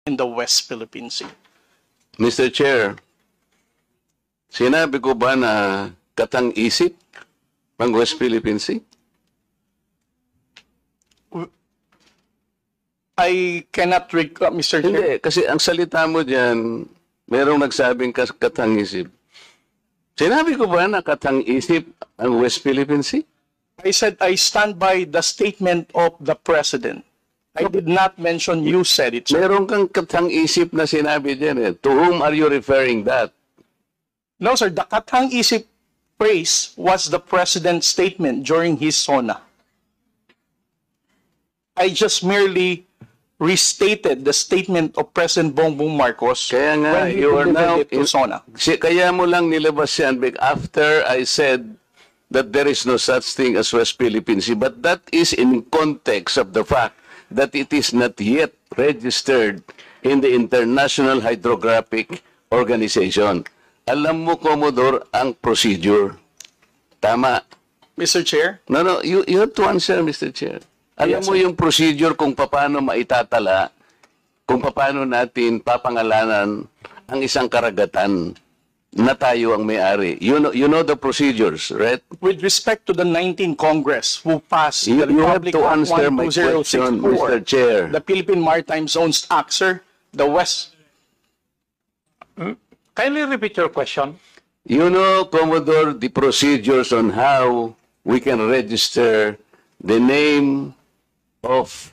in the West Philippine Sea. Mr. Chair, sinabi ko ba na katang-isip ang West Philippine Sea? I cannot recall, Mr. Chair. Hindi, kasi ang salita mo dyan, merong nagsabing katang-isip. Sinabi ko ba na katang-isip ang West Philippine Sea? I said I stand by the statement of the President. I did not mention you said it, sir. Meron kang katang-isip na sinabi dyan eh. To whom are you referring that? No, sir. The katang-isip phrase was the President's statement during his SONA. I just merely restated the statement of President Bongbong Marcos Kaya nga, when he you are now... delivered it to SONA. Kaya mo lang nilabas yan after I said that there is no such thing as West Philippine Sea. But that is in context of the fact that it is not yet registered in the International Hydrographic Organization. Alam mo, Commodore, ang procedure. Tama. Mr. Chair? No, you have to answer, Mr. Chair. Alam Yes, mo sir. yung procedure kung paano maitatala, kung paano natin papangalanan ang isang karagatan na tayo ang may-ari. You know the procedures, right? With respect to the 19th Congress who passed You the have Republic to Act answer my question, 12064, Mr. Chair. the Philippine Maritime Zones Act, sir, the West... Kindly repeat your question. You know, Commodore, the procedures on how we can register the name of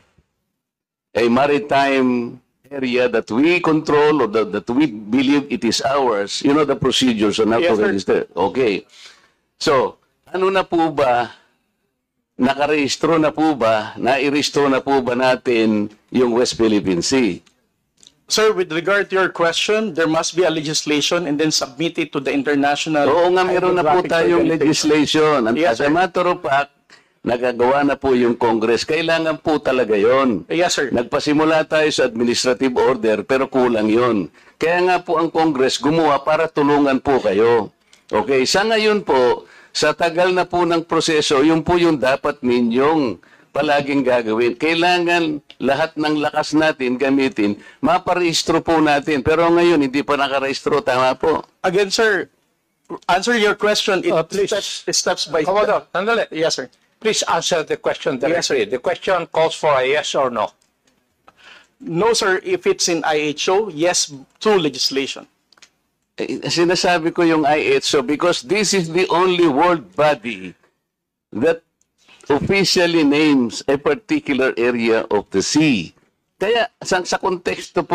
a maritime area that we control or that we believe it is ours. You know the procedures on how Yes, to sir. register. Okay. So, ano na po ba, nakarehistro na po ba, nairehistro na po ba natin yung West Philippine Sea? Sir, with regard to your question, there must be a legislation and then submit it to the international... Oo nga, meron na po Hydrographic tayong Organization. legislation. Yes, As a sir. matter of fact, nagagawa na po yung Congress. Kailangan po talaga yon. Yes, sir. Nagpasimula tayo sa administrative order, pero kulang yon. Kaya nga po ang Congress gumawa para tulungan po kayo. Okay, sa ngayon po, sa tagal na po ng proseso, yun po yung dapat ninyong palaging gagawin. Kailangan lahat ng lakas natin gamitin, maparehistro po natin. Pero ngayon, hindi pa nakarehistro. Tama po. Again, sir, answer your question. It Please. steps by Commodore, step. sandali. Yes, sir. Please answer the question Yes, directly. The question calls for a yes or no. No, sir. If it's in IHO, yes, through legislation. Sinasabi ko yung IHO because this is the only world body that officially names a particular area of the sea. Kaya sa konteksto po